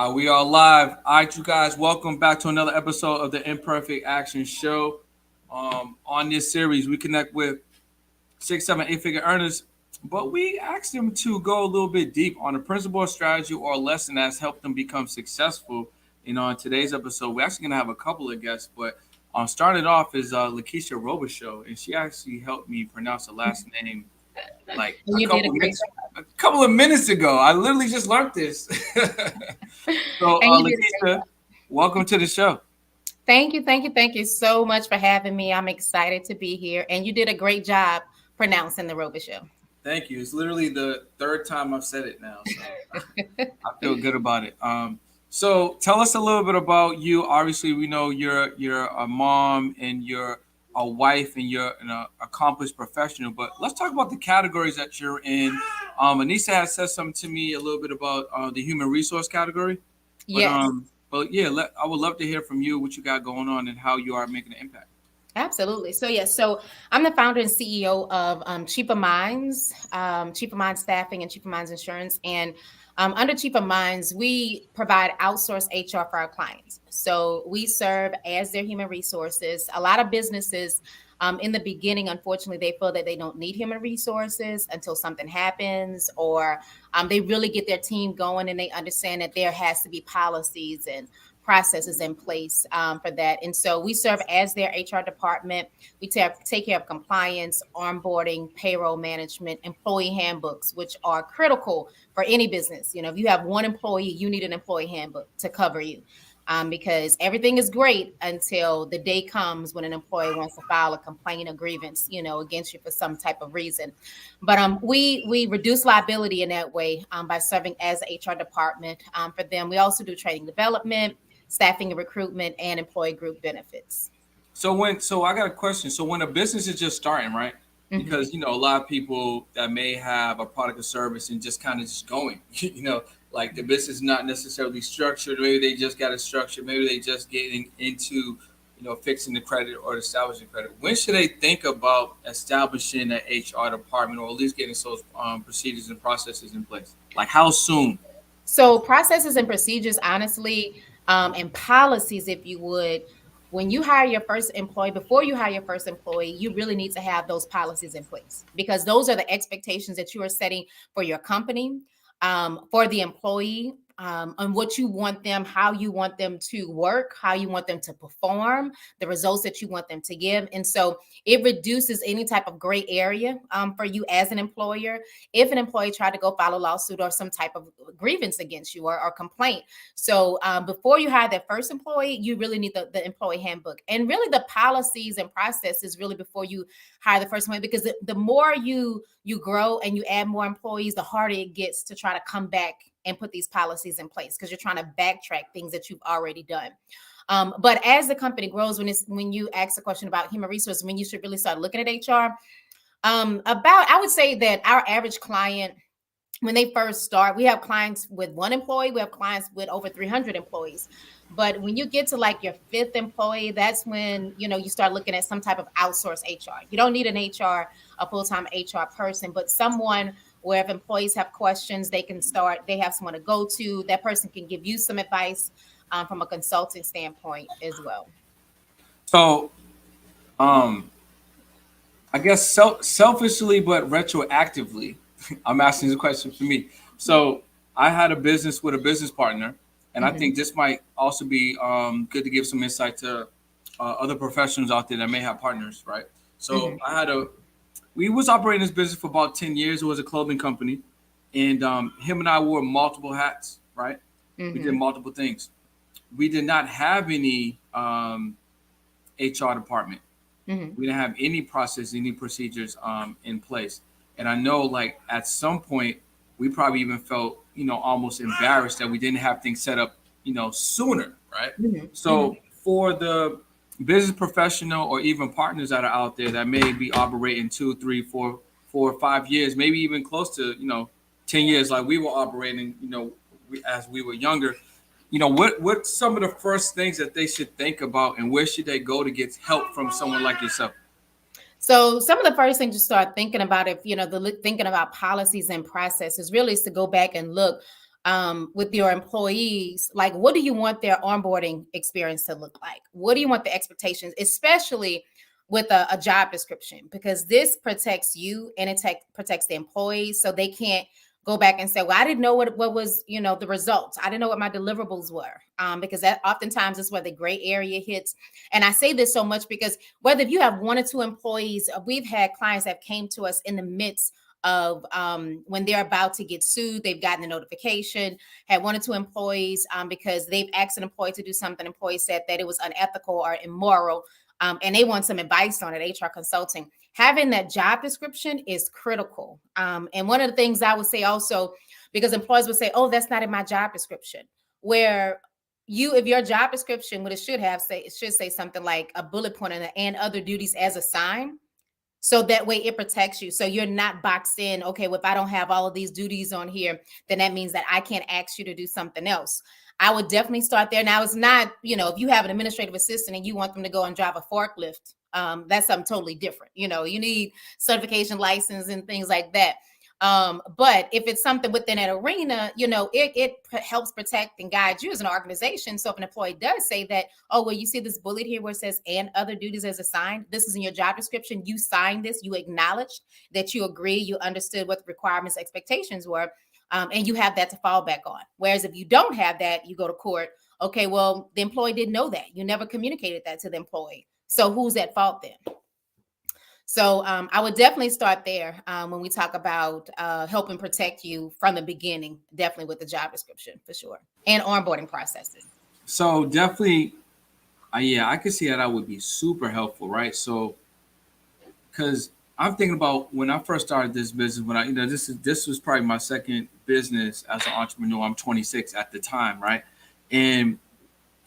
We are live. All right, you guys, welcome back to another episode of the Imperfect Action Show. On this series, we connect with 6, 7, 8 figure earners, but we ask them to go a little bit deep on a principle, strategy, or a lesson that's helped them become successful. In today's episode, we're actually gonna have a couple of guests, but started off is Lakeisha Robichaux, and she actually helped me pronounce the last name like a You did a couple great minutes a couple of minutes ago. I literally just learned this. So, and you did a great Lakeisha, welcome to the show. thank you so much for having me. I'm excited to be here, and you did a great job pronouncing the Rover Show. Thank you. It's literally the third time I've said it now, so I feel good about it. So tell us a little bit about you. Obviously, we know you're a mom and you're a wife and you're an accomplished professional. But let's talk about the categories that you're in. Anissa has said something to me a little bit about the human resource category. But Yes, yeah, I would love to hear from you what you got going on and how you are making an impact. absolutely. So I'm the founder and CEO of Cheaper Minds Staffing and Cheaper Minds Insurance, and under Cheaper Minds, we provide outsourced HR for our clients. So we serve as their human resources. A lot of businesses in the beginning, unfortunately, they feel that they don't need human resources until something happens, or they really get their team going and they understand that there has to be policies and processes in place for that. And so we serve as their HR department. We take care of compliance, onboarding, payroll management, employee handbooks, which are critical for any business. You know, if you have one employee, you need an employee handbook to cover you. Because everything is great until the day comes when an employee wants to file a complaint or grievance, against you for some type of reason. But we reduce liability in that way by serving as a HR department for them. We also do training development, staffing and recruitment, and employee group benefits. So I got a question. So when a business is just starting, right? Mhm. Because a lot of people that may have a product or service and just kind of just going, like the business is not necessarily structured. Maybe they just got it structured. Maybe they just getting into, fixing the credit or establishing credit. When should they think about establishing an HR department or at least getting those procedures and processes in place? Like how soon? So processes and procedures, honestly, and policies, if you would, when you hire your first employee, before you hire your first employee, you really need to have those policies in place because those are the expectations that you are setting for your company, for the employee, on what you want them, how you want them to work, how you want them to perform, the results that you want them to give. And so it reduces any type of gray area for you as an employer if an employee tried to go file a lawsuit or some type of grievance against you or complaint. So before you hire that first employee, you really need the employee handbook and really the policies and processes really before you hire the first employee, because the more you grow and you add more employees, the harder it gets to try to come back and put these policies in place because you're trying to backtrack things that you've already done. But as the company grows, when you ask the question about human resources, when you should really start looking at HR, I would say that our average client, when they first start, we have clients with one employee, we have clients with over 300 employees. But when you get to like your fifth employee, that's when you start looking at some type of outsourced HR. You don't need an HR, a full-time HR person, but someone where if employees have questions, they have someone to go to. That person can give you some advice from a consulting standpoint as well. So um, I guess selfishly but retroactively, I'm asking this question for me. So I had a business with a business partner, and I Mhm, think this might also be good to give some insight to other professionals out there that may have partners, right? So mhm, we was operating this business for about 10 years. It was a clothing company, and him and I wore multiple hats, right? We did mhm, multiple things. We did not have any HR department. mhm. We didn't have any process, any procedures in place. And I know, like at some point, we probably even felt, almost embarrassed that we didn't have things set up, sooner, right? Mhm, mhm. So for the business professional or even partners that are out there that may be operating 2, 3, 4, 5 years, maybe even close to 10 years, like we were operating, as we were younger. What's some of the first things that they should think about, and where should they go to get help from someone like yourself? So some of the first things you start thinking about, if thinking about policies and processes, really is to go back and look. with your employees, like what do you want their onboarding experience to look like? What do you want the expectations, especially with a job description, because this protects you and it protects the employees so they can't go back and say, well, I didn't know what was, the results. I didn't know what my deliverables were, because that oftentimes is where the gray area hits. And I say this so much because whether if you have one or two employees, we've had clients that came to us in the midst of when they're about to get sued, they've gotten a notification, had one or two employees because they've asked an employee to do something, employee said that it was unethical or immoral, and they want some advice on it, HR consulting. Having that job description is critical. And one of the things I would say also, because employers would say, oh, that's not in my job description, where if your job description, what it should have it should say something like a bullet point and other duties as assigned. So that way it protects you. So you're not boxed in. Okay, well, if I don't have all of these duties on here, then that means that I can't ask you to do something else. I would definitely start there. Now, it's not, if you have an administrative assistant and you want them to go and drive a forklift, that's something totally different. You need certification license and things like that. But if it's something within that arena, it helps protect and guide you as an organization. So if an employee does say that, oh, well, you see this bullet here where it says and other duties as assigned, this is in your job description, you signed this, you acknowledged that you agree, you understood what the requirements, expectations were, and you have that to fall back on. Whereas if you don't have that, you go to court. Okay, well, the employee didn't know that. You never communicated that to the employee. So who's at fault then? So I would definitely start there when we talk about helping protect you from the beginning, definitely with the job description for sure, and onboarding processes. So definitely, yeah, I could see how that would be super helpful, right? So, because I'm thinking about when I first started this business, when this was probably my second business as an entrepreneur. I'm 26 at the time, right? And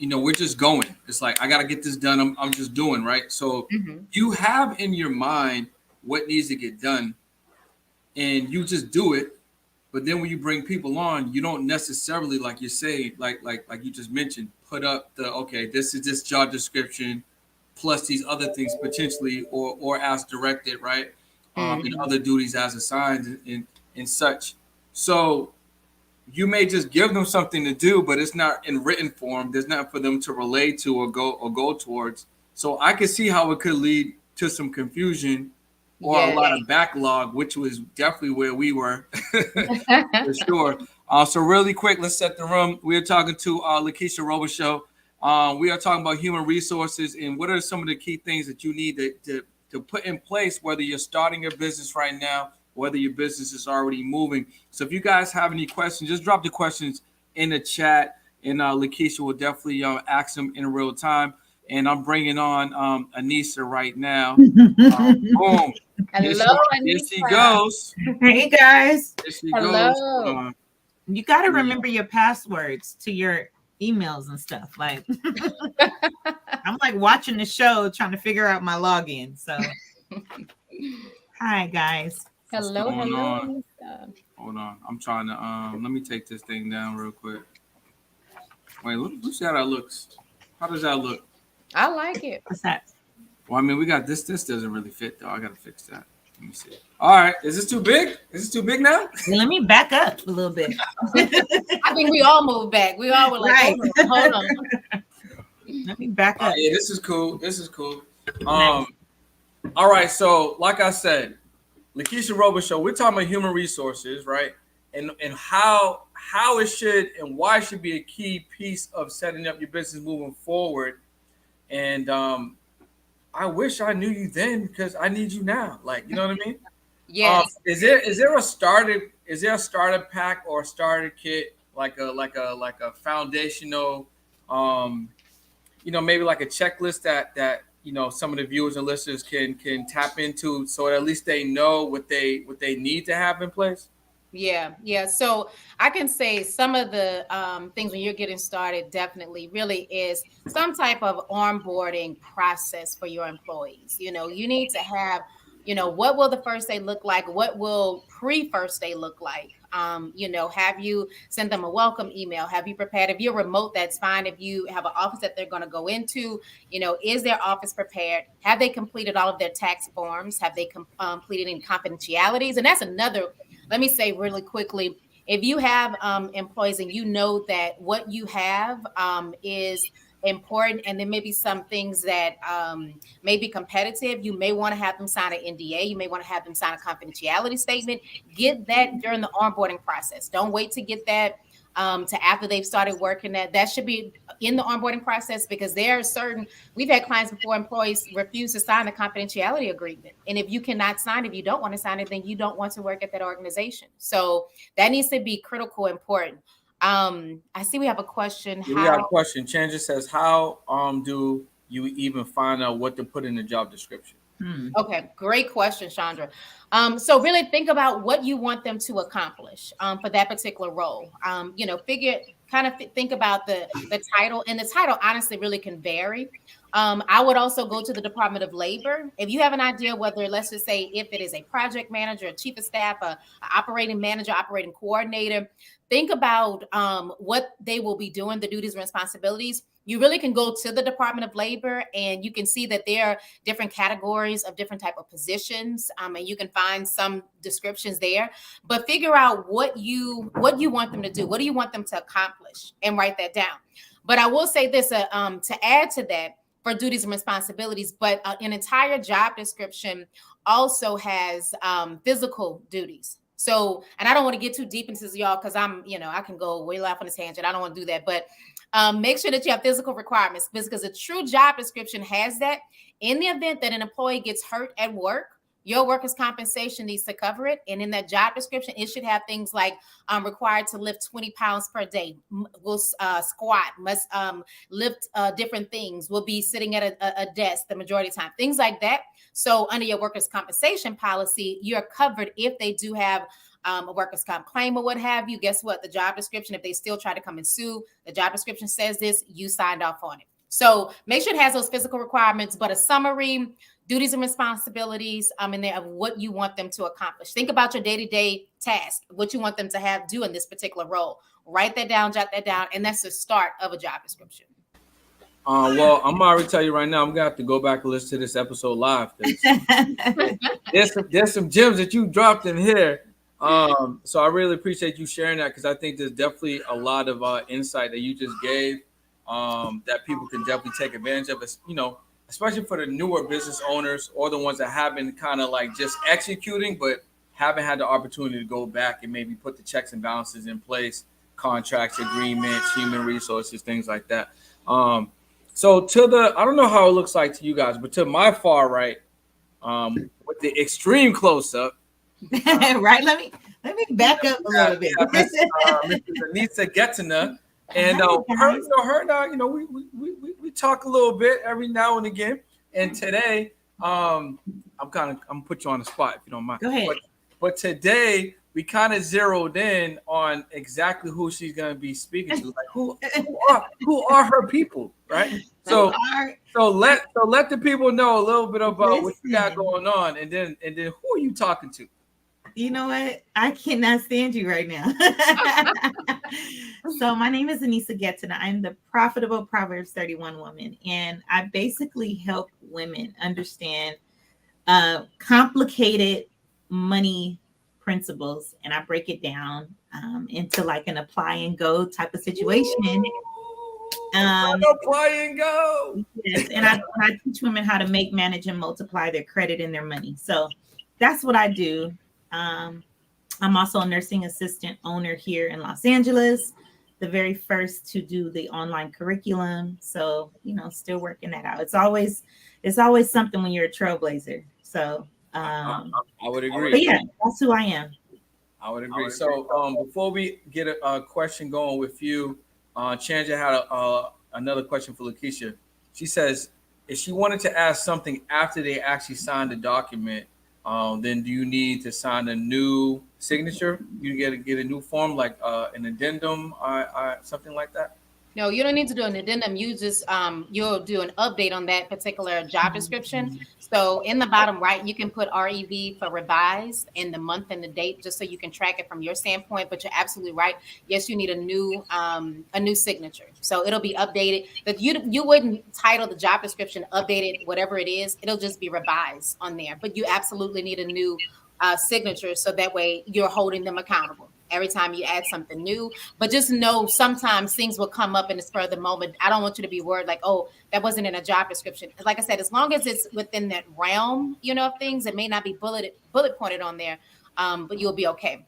we're just going. It's like I got to get this done. I'm just doing, right? So you have in your mind what needs to get done, and you just do it. But then when you bring people on, you don't necessarily, like you say, like you just mentioned, put up this is this job description plus these other things potentially or as directed, right? And other duties as assigned and such. So you may just give them something to do, but it's not in written form. There's nothing for them to relate to or go towards. So I can see how it could lead to some confusion or a lot of backlog, which was definitely where we were for sure. So really quick, let's set the room. We are talking to Lakeisha Robichaux. We are talking about human resources and what are some of the key things that you need to put in place, whether you're starting your business right now, whether your business is already moving. So if you guys have any questions, just drop the questions in the chat, and Lakeisha will definitely ask them in real time. And I'm bringing on Anissa right now. Boom. Hello, Here she Anissa. goes. Hey guys. Here she goes. Hello. You got to remember your passwords to your emails and stuff. Like, I'm like watching the show trying to figure out my login. So, hi guys. Hello, hello. Anissa. Hold on. I'm trying to let me take this thing down real quick. Wait, let's see how that looks. How does that look? I like it. What's that? Well, I mean, we got this. This doesn't really fit though. I gotta fix that. Let me see. All right, is this too big? Is this too big now? Well, let me back up a little bit. I think we all moved back. We all were like, Right. hold on. Let me back up. Yeah, this is cool. This is cool. All right. So, like I said, Lakeisha Robichaux, we're talking about human resources, right? And how it should and why it should be a key piece of setting up your business moving forward. And I wish I knew you then because I need you now. Like, you know what I mean? Yes. Is there a starter pack or a starter kit like a foundational maybe like a checklist that some of the viewers and listeners can tap into so at least they know what they need to have in place? Yeah. So I can say some of the things when you're getting started definitely really is some type of onboarding process for your employees. You need to have, what will the first day look like? What will pre-first day look like? Have you sent them a welcome email? Have you prepared? If you're remote, that's fine. If you have an office that they're going to go into, is their office prepared? Have they completed all of their tax forms? Have they completed any confidentialities? And that's another. Let me say really quickly, if you have employees and you know that what you have is important, and there may be some things that may be competitive, you may want to have them sign an NDA, you may want to have them sign a confidentiality statement. Get that during the onboarding process. Don't wait to get that to after they've started working. That should be in the onboarding process, because there are certain, we've had clients before, employees refuse to sign a confidentiality agreement, and if you cannot sign, if you don't want to sign it, then you don't want to work at that organization. So that needs to be critical important. I see we have a question. We got a How question. Chandra says, "How do you even find out what to put in the job description?" Okay, great question, Chandra. So really think about what you want them to accomplish for that particular role. Think about the title, and the title honestly really can vary. I would also go to the Department of Labor. If you have an idea whether, let's just say, if it is a project manager, a chief of staff, a operating manager, operating coordinator, think about what they will be doing, the duties and responsibilities. You really can go to the Department of Labor, and you can see that there are different categories of different type of positions, and you can find some descriptions there. But figure out what you want them to do. What do you want them to accomplish, and write that down. But I will say this to add to that, for duties and responsibilities, but an entire job description also has physical duties. So, and I don't want to get too deep into this, y'all, because I can go way off on this tangent. I don't want to do that, but make sure that you have physical requirements, because a true job description has that. In the event that an employee gets hurt at work, your workers' compensation needs to cover it. And in that job description, it should have things like required to lift 20 pounds per day, will squat, must lift different things, will be sitting at a desk the majority of the time, things like that. So under your workers' compensation policy, you're covered if they do have a workers' comp claim or what have you. Guess what? The job description, if they still try to come and sue, the job description says this, you signed off on it. So make sure it has those physical requirements, but a summary, duties and responsibilities in there of what you want them to accomplish. Think about your day-to-day task, what you want them to have do in this particular role. Write that down, jot that down, and that's the start of a job description. Well, I'm already tell you right now, I'm gonna have to go back and listen to this episode live. There's some gems that you dropped in here. So I really appreciate you sharing that, because I think there's definitely a lot of insight that you just gave that people can definitely take advantage of. Especially for the newer business owners, or the ones that have been kind of like just executing, but haven't had the opportunity to go back and maybe put the checks and balances in place, contracts, agreements, human resources, things like that. So I don't know how it looks like to you guys, but to my far right, with the extreme close up, right? Let me back up a little bit. Mrs. Anissa Getina, and we talk a little bit every now and again. And today, I'm gonna put you on the spot if you don't mind. Go ahead. But today we kind of zeroed in on exactly who she's gonna be speaking to, like who are her people, right? So let the people know a little bit about what you got going on, and then who are you talking to? You know what? I cannot stand you right now. So my name is Anissa Getina. I'm the Profitable Proverbs 31 woman, and I basically help women understand complicated money principles, and I break it down into like an apply and go type of situation. Apply and go. Yes, and I teach women how to make, manage, and multiply their credit and their money. So that's what I do. I'm also a nursing assistant owner here in Los Angeles, the very first to do the online curriculum. So, still working that out. It's always something when you're a trailblazer. So I would agree. But yeah, that's who I am. I would agree. So before we get a question going with you, Chandra had another question for Lakeisha. She says, if she wanted to ask something after they actually signed the document, then do you need to sign a new signature? You get a new form, like an addendum, something like that? No, you don't need to do an addendum. You just you'll do an update on that particular job description. So in the bottom right, you can put REV for revised and the month and the date, just so you can track it from your standpoint. But you're absolutely right. Yes, you need a new signature. So it'll be updated. But you wouldn't title the job description updated, whatever it is. It'll just be revised on there. But you absolutely need a new signature, so that way you're holding them accountable. every time you add something new. But just know sometimes things will come up in the spur of the moment. I don't want you to be worried like, oh, that wasn't in a job description. Like I said, as long as it's within that realm, of things, it may not be bullet pointed on there, but you'll be okay.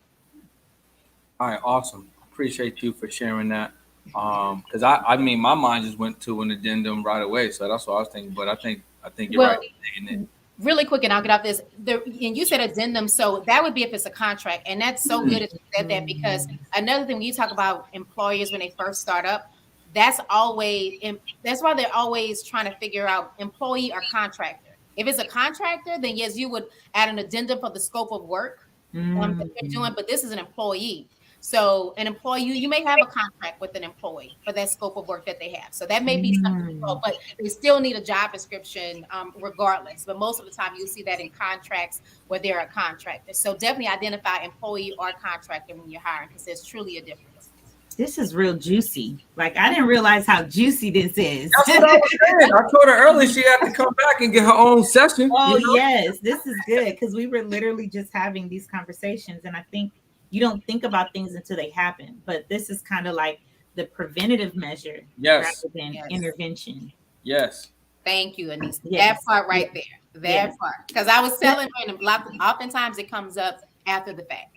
All right, awesome. Appreciate you for sharing that. Because I mean, my mind just went to an addendum right away, so that's what I was thinking. But I think you're right Well, in it. really quick, and I'll get off this. And you said addendum, so that would be if it's a contract, and that's so good that you said that, because another thing when you talk about employers when they first start up, that's always that's why they're always trying to figure out employee or contractor. If it's a contractor, then yes, you would add an addendum for the scope of work that they're doing, but this is an employee. So an employee, you may have a contract with an employee for that scope of work that they have. So that may be something, but they still need a job description regardless. But most of the time you'll see that in contracts where they're a contractor. So definitely identify employee or contractor when you're hiring, because there's truly a difference. This is real juicy. Like, I didn't realize how juicy this is. That's what I was saying. I told her earlier she had to come back and get her own session. Oh, yes, this is good, because we were literally just having these conversations, and I think you don't think about things until they happen. But this is kind of like the preventative measure rather than intervention. Yes. Thank you, Anise. That part right there. That part. Because I was telling her, oftentimes it comes up after the fact,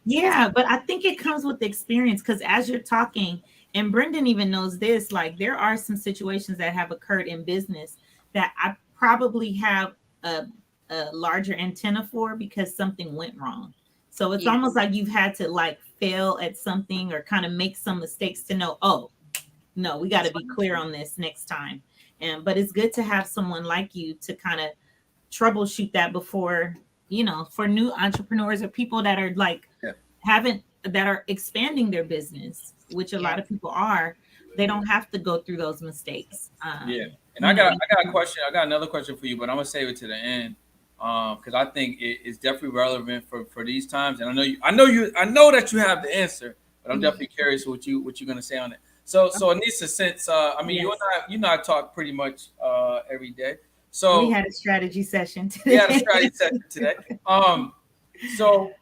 Yeah, but I think it comes with the experience, because as you're talking, and Brendan even knows this, like there are some situations that have occurred in business that I probably have a larger antenna for, because something went wrong. So it's almost like you've had to like fail at something or kind of make some mistakes to know, oh, no, we got to be clear on this next time. But it's good to have someone like you to kind of troubleshoot that before, for new entrepreneurs or people that are like that are expanding their business, which a lot of people are. They don't have to go through those mistakes. And I got a question. I got another question for you, but I'm gonna save it to the end. Because I think it's definitely relevant for these times, and I know that you have the answer, but I'm definitely curious what you're gonna say on it. So Anissa, since you and I talk pretty much every day. So we had a strategy session today. We had a strategy session today. So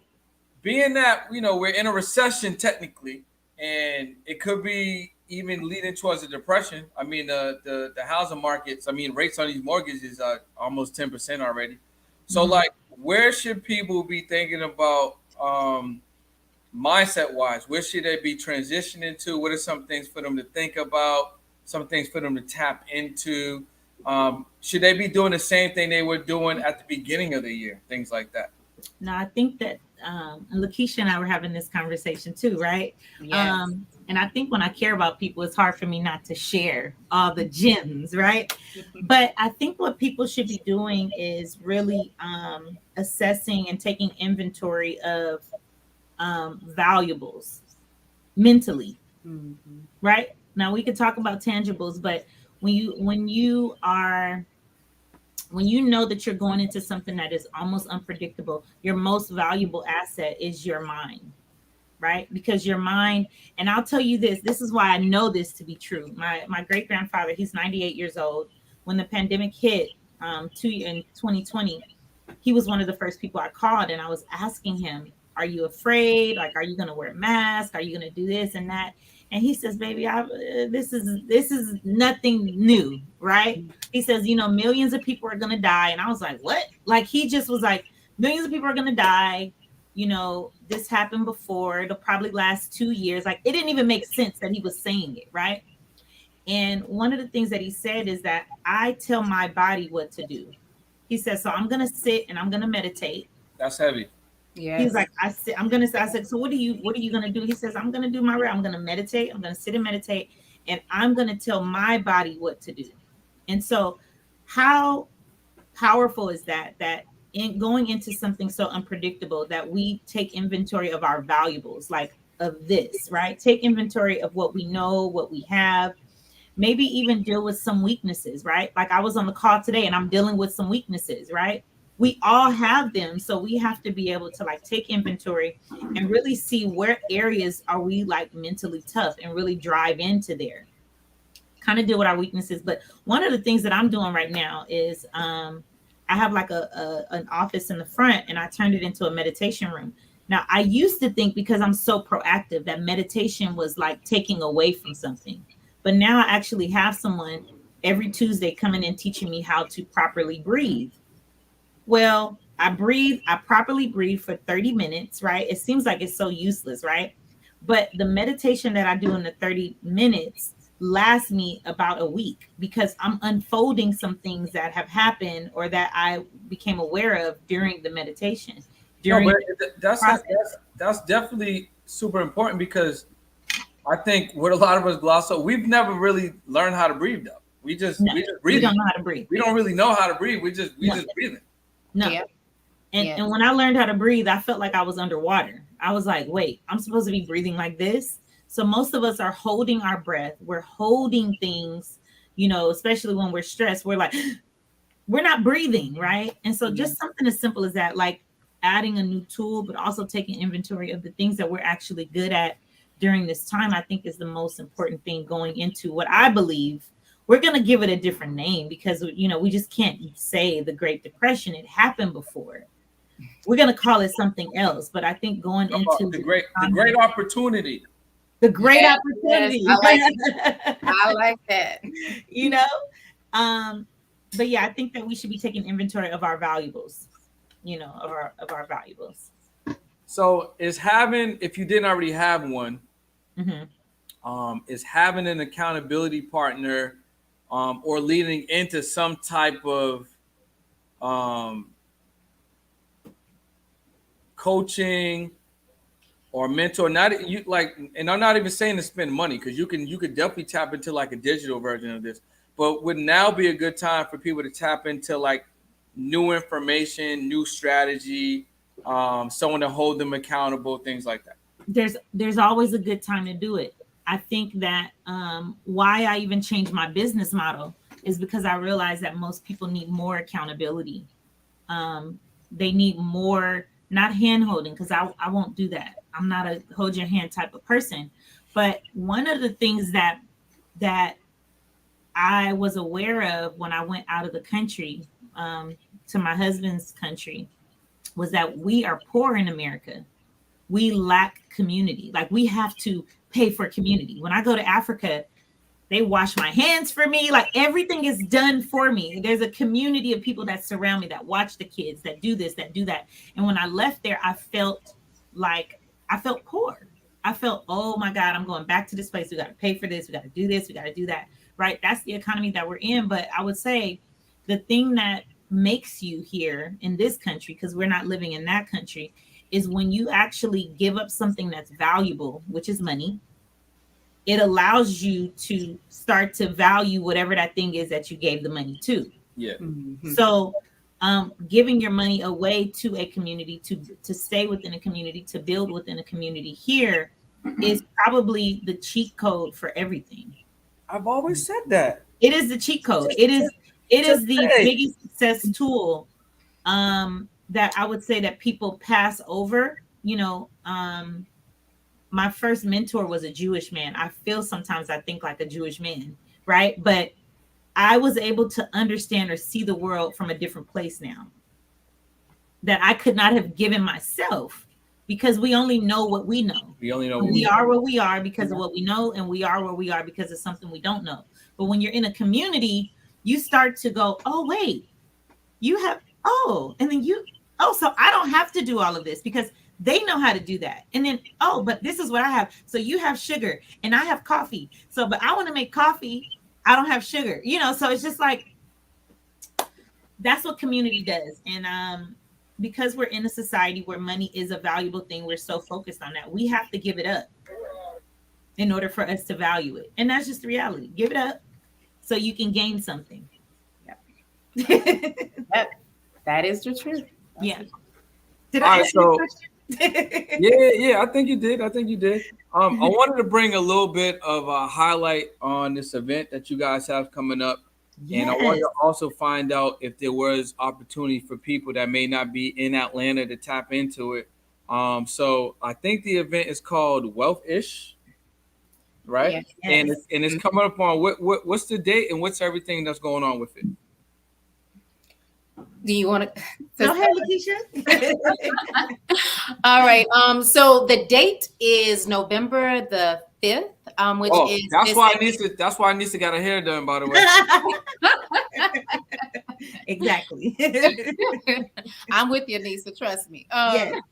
being that we're in a recession technically, and it could be even leading towards a depression. I mean the housing markets. I mean rates on these mortgages are almost 10% already. So, like, where should people be thinking about mindset-wise? Where should they be transitioning to? What are some things for them to think about? Some things for them to tap into? Should they be doing the same thing they were doing at the beginning of the year? Things like that. No, I think that Lakeisha and I were having this conversation too, right? Yes. And I think when I care about people, it's hard for me not to share all the gems, right? But I think what people should be doing is really assessing and taking inventory of valuables mentally, right? Now we could talk about tangibles, but when you know that you're going into something that is almost unpredictable, your most valuable asset is your mind. Right? Because your mind, and I'll tell you this is why I know this to be true. My great-grandfather, he's 98 years old. When the pandemic hit in 2020, he was one of the first people I called, and I was asking him, are you afraid? Like, are you going to wear a mask? Are you going to do this and that? And he says, baby, this is nothing new, right? He says, millions of people are going to die. And I was like, what? Like, he just was like, millions of people are going to die. This happened before. It'll probably last 2 years. Like, it didn't even make sense that he was saying it, right? And one of the things that he said is that I tell my body what to do. He says, so I'm going to sit and I'm going to meditate. That's heavy. Yeah. He's like, I said, so what are you going to do? He says, I'm going to do my I'm going to meditate. I'm going to sit and meditate, and I'm going to tell my body what to do. And so how powerful is that in going into something so unpredictable, that we take inventory of our valuables, like of this, right? Take inventory of what we know, what we have, maybe even deal with some weaknesses, right? Like I was on the call today and I'm dealing with some weaknesses, right? We all have them. So we have to be able to like take inventory and really see where areas are we like mentally tough and really drive into there. Kind of deal with our weaknesses. But one of the things that I'm doing right now is I have like an office in the front, and I turned it into a meditation room. Now, I used to think because I'm so proactive that meditation was like taking away from something. But now I actually have someone every Tuesday coming in teaching me how to properly breathe. Well, I properly breathe for 30 minutes, right? It seems like it's so useless, right? But the meditation that I do in the 30 minutes lasts me about a week because I'm unfolding some things that have happened or that I became aware of during the meditation, No, during but the process. that's definitely super important because I think what a lot of us gloss over, we've never really learned how to breathe though. No, We just we breathing. don't know how to breathe. We don't really know how to breathe. We No, just breathing. no. Yeah. Yeah. And when I learned how to breathe, I felt like I was underwater. I was like, wait, I'm supposed to be breathing like this. So most of us are holding our breath. We're holding things, especially when we're stressed. We're like, we're not breathing, right? And so Yeah. just something as simple as that, like adding a new tool, but also taking inventory of the things that we're actually good at during this time, I think is the most important thing going into what I believe. We're going to give it a different name because, we just can't say the Great Depression. It happened before. We're going to call it something else. But I think going into The great opportunity. the great Yes, opportunity, I like I like that. you know, um, but yeah, I think that we should be taking inventory of our valuables, of our valuables. So is having, if you didn't already have one, Hmm. is having an accountability partner, or leading into some type of um, coaching or mentor. Not you like, and I'm not even saying to spend money because you could definitely tap into like a digital version of this. But would now be a good time for people to tap into like new information, new strategy, someone to hold them accountable, things like that. There's always a good time to do it. I think that why I even changed my business model is because I realized that most people need more accountability. They need more, not hand holding, because I won't do that. I'm not a hold your hand type of person. But one of the things that I was aware of when I went out of the country, to my husband's country, was that we are poor in America. We lack community. Like we have to pay for community. When I go to Africa, they wash my hands for me. Like everything is done for me. There's a community of people that surround me, that watch the kids, that do this, that do that. And when I left there, I felt poor. I felt, oh my God, I'm going back to this place. We got to pay for this. We got to do this. We got to do that. Right. That's the economy that we're in. But I would say the thing that makes you here in this country, because we're not living in that country, is when you actually give up something that's valuable, which is money. It allows you to start to value whatever that thing is that you gave the money to. Yeah. Mhm. So giving your money away to a community, to stay within a community, to build within a community here is probably the cheat code for everything. I've always said that. It is the cheat code. It is Just the hey, biggest success tool that I would say that people pass over. My first mentor was a Jewish man. I feel sometimes I think like a Jewish man, right? But I was able to understand or see the world from a different place now that I could not have given myself, because we only know what we know. we only know And what we we are where we are because of what we know, and we are where we are because of something we don't know. But when you're in a community, you start to go, oh, wait, and then so I don't have to do all of this because they know how to do that. And then, but this is what I have. So you have sugar and I have coffee. So, but I want to make coffee. I don't have sugar, so it's just like, that's what community does. And because we're in a society where money is a valuable thing, we're so focused on that. We have to give it up in order for us to value it. And that's just the reality. Give it up so you can gain something. Yeah. That is the truth. Yeah. Did All I right, answer your so question? yeah, I think you did. I think you did. I wanted to bring a little bit of a highlight on this event that you guys have coming up. And I wanted Yes. to also find out if there was opportunity for people that may not be in Atlanta to tap into it. So I think the event is called Wealth Ish, right? Yes. Yes. And it's coming up on what's the date and what's everything that's going on with it? Do you want to? Go ahead, Lakeisha. All right. So the date is November the 5th, which Oh, is that's this. why I need to get her hair done. By the way, Exactly. I'm with you, Nisa. Trust me. Yes.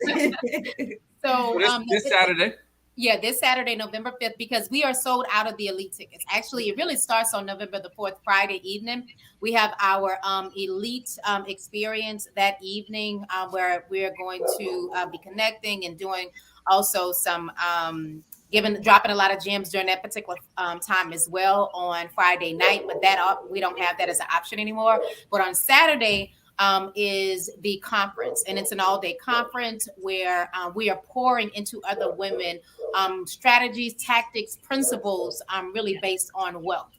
So this Saturday. yeah, this Saturday, November 5th, because we are sold out of the elite tickets. Actually, it really starts on November the 4th, Friday evening. We have our elite experience that evening where we are going to be connecting and doing also some dropping a lot of gems during that particular time as well on Friday night. But we don't have that as an option anymore. But on Saturday, is the conference, and it's an all-day conference where we are pouring into other women strategies, tactics, principles, really based on wealth.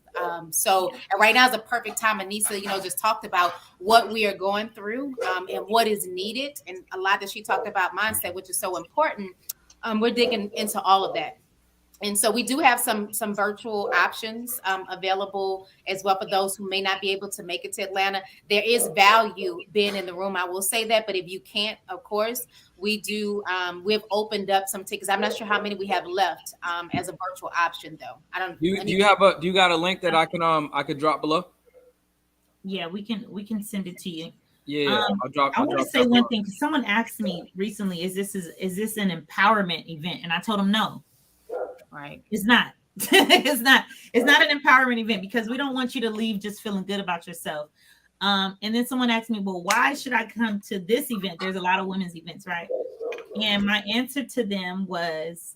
So right now is a perfect time. Anissa, just talked about what we are going through and what is needed, and a lot that she talked about mindset, which is so important. We're digging into all of that. And so we do have some virtual options available as well for those who may not be able to make it to Atlanta. There is value being in the room, I will say that. But if you can't, of course, we do. We've opened up some tickets. I'm not sure how many we have left as a virtual option, though. I don't. Do you got a link that I could drop below? Yeah, we can send it to you. Yeah, I want to say one thing because someone asked me recently, is this an empowerment event? And I told them no. Right. It's not. It's not an empowerment event because we don't want you to leave just feeling good about yourself. And then someone asked me, well, why should I come to this event? There's a lot of women's events, right? And my answer to them was,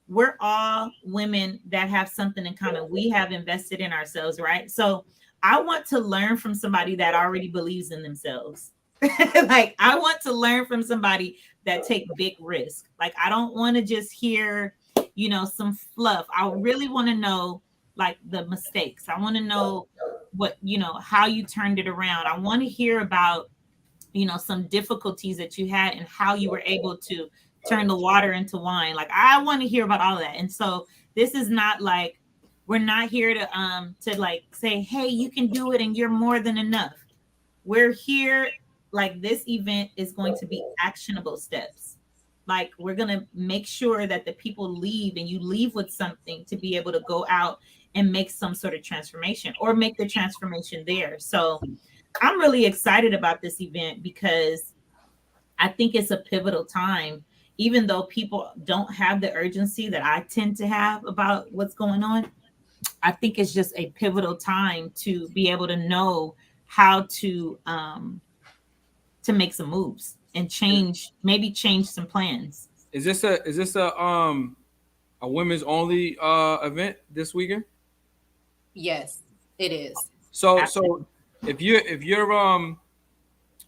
we're all women that have something in common. We have invested in ourselves, right? So I want to learn from somebody that already believes in themselves. Like, I want to learn from somebody that take big risk. Like, I don't want to just hear some fluff. I really want to know like the mistakes. I want to know what, how you turned it around. I want to hear about, some difficulties that you had and how you were able to turn the water into wine. Like, I want to hear about all of that. And so this is not like, we're not here to like say, hey, you can do it and you're more than enough. We're here, like, this event is going to be actionable steps. Like, we're going to make sure that the people leave and you leave with something to be able to go out and make some sort of transformation or make the transformation there. So I'm really excited about this event because I think it's a pivotal time, even though people don't have the urgency that I tend to have about what's going on. I think it's just a pivotal time to be able to know how to make some moves and maybe change some plans. Is this a women's only event this weekend? Yes, it is. So if you're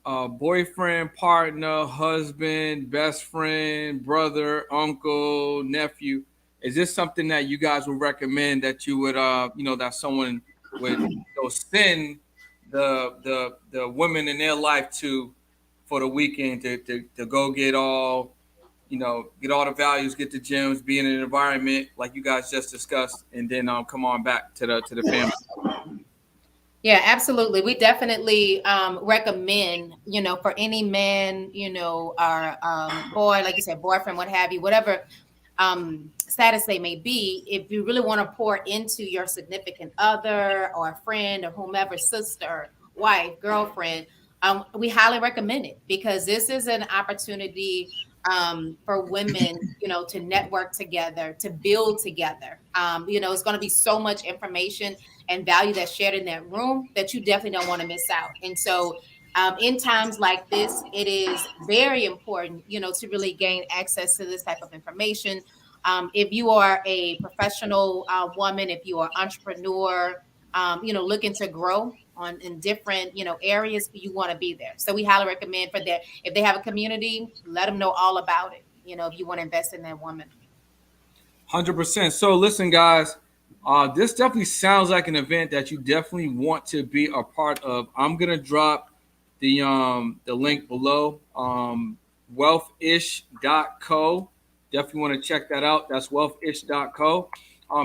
boyfriend, partner, husband, best friend, brother, uncle, nephew, is this something that you guys would recommend that you would that someone would send the women in their life to for the weekend to go get all the values, get the gems, be in an environment like you guys just discussed, and then come on back to the family? Yeah, absolutely. We definitely recommend, for any man, our boy, like you said, boyfriend, what have you, whatever status they may be, if you really want to pour into your significant other or a friend or whomever, sister, wife, girlfriend, we highly recommend it because this is an opportunity for women, to network together, to build together. It's going to be so much information and value that's shared in that room that you definitely don't want to miss out. And so in times like this, it is very important, to really gain access to this type of information. If you are a professional woman, if you are an entrepreneur, looking to grow in different, areas, you want to be there. So we highly recommend for that. If they have a community, let them know all about it. If you want to invest in that woman. 100%. So listen, guys, this definitely sounds like an event that you definitely want to be a part of. I'm gonna drop the link below, wealthish.co. Definitely want to check that out. That's wealthish.co.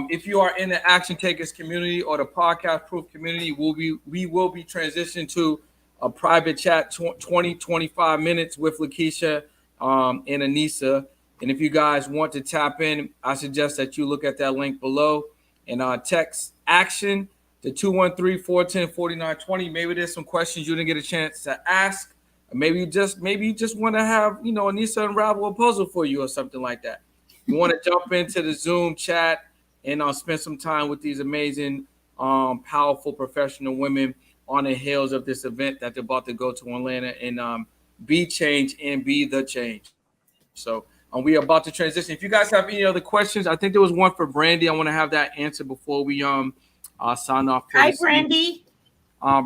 If you are in the Action Takers community or the Podcast Proof community, we will be transitioning to a private chat, 20, 25 minutes with Lakeisha and Anissa. And if you guys want to tap in, I suggest that you look at that link below and text action to 213-410-4920. Maybe there's some questions you didn't get a chance to ask. Maybe you just want to have, Anissa unravel a puzzle for you or something like that. You want to jump into the Zoom chat and spend some time with these amazing, powerful professional women on the heels of this event that they're about to go to Atlanta and be change and be the change. So we are about to transition. If you guys have any other questions, I think there was one for Brandy. I want to have that answer before we sign off for Hi, this evening. Brandy.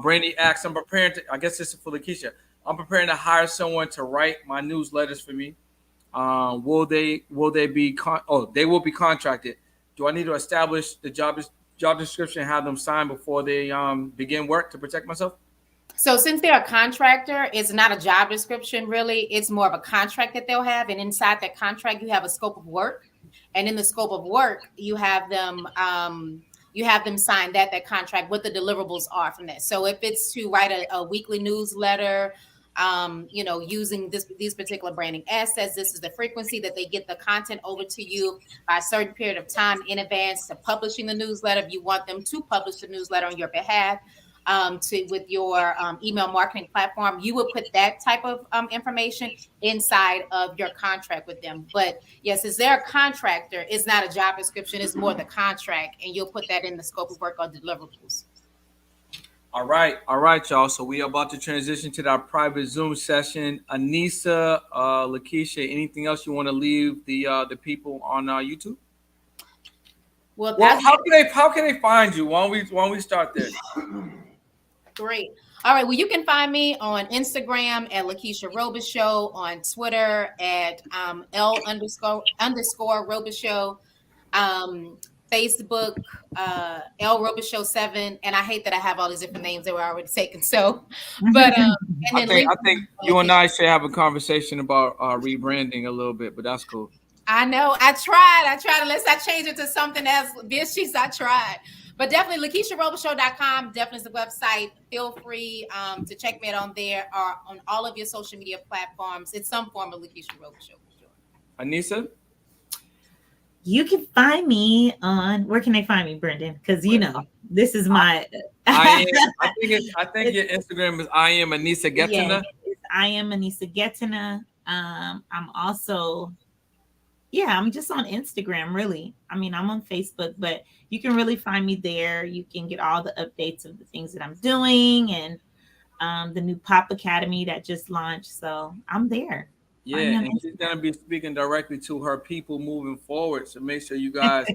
Brandy asks, I'm preparing to, I guess this is for Lakeisha. I'm preparing to hire someone to write my newsletters for me. Will they be they will be contracted. Do I need to establish the job description and have them sign before they begin work to protect myself? So since they're a contractor, it's not a job description really. It's more of a contract that they'll have. And inside that contract, you have a scope of work. And in the scope of work, you have them sign that contract, what the deliverables are from that. So if it's to write a weekly newsletter, using these particular branding assets, this is the frequency that they get the content over to you by a certain period of time in advance to publishing the newsletter. If you want them to publish the newsletter on your behalf, with your email marketing platform, you would put that type of information inside of your contract with them. But yes, is there a contractor? It's not a job description. It's more the contract, and you'll put that in the scope of work or deliverables. All right, y'all. So we are about to transition to that private Zoom session. Anissa, Lakeisha, anything else you want to leave the people on YouTube? Well, how can they find you? Why don't we start there? Great. All right. Well, you can find me on Instagram at Lakeisha Robus Show, on Twitter at L__ Robus Show, Facebook L Robus Show 7. And I hate that I have all these different names that were already taken. So, but and then I think you and I should have a conversation about rebranding a little bit, but that's cool. I know. I tried. Unless I change it to something else. Bitches, I tried. But definitely LakeishaRobusShow.com, definitely is the website. Feel free to check me out on there or on all of your social media platforms. It's some form of Lakeisha Robus Show. Anissa? You can find me on, where can they find me, Brendan? Because this is my I think your Instagram is I am Anissa Getina. Yeah, I am Anissa Getina. I'm also I'm just on Instagram, really. I mean, I'm on Facebook, but you can really find me there. You can get all the updates of the things that I'm doing and the new Pop Academy that just launched. So I'm there. Yeah, and she's going to be speaking directly to her people moving forward. So make sure you guys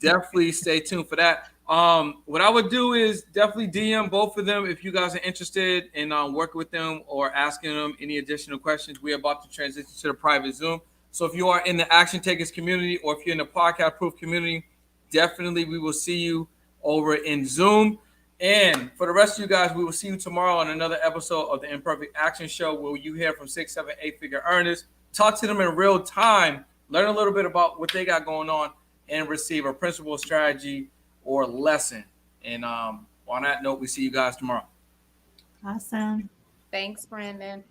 definitely stay tuned for that. What I would do is definitely DM both of them if you guys are interested in working with them or asking them any additional questions. We're about to transition to the private Zoom. So if you are in the Action Takers community or if you're in the Podcast Proof community, definitely we will see you over in Zoom. And for the rest of you guys, we will see you tomorrow on another episode of the Imperfect Action Show where you hear from 6, 7, 8-figure earners, talk to them in real time, learn a little bit about what they got going on, and receive a principle, strategy, or lesson. And on that note, we see you guys tomorrow. Awesome. Thanks, Brandon.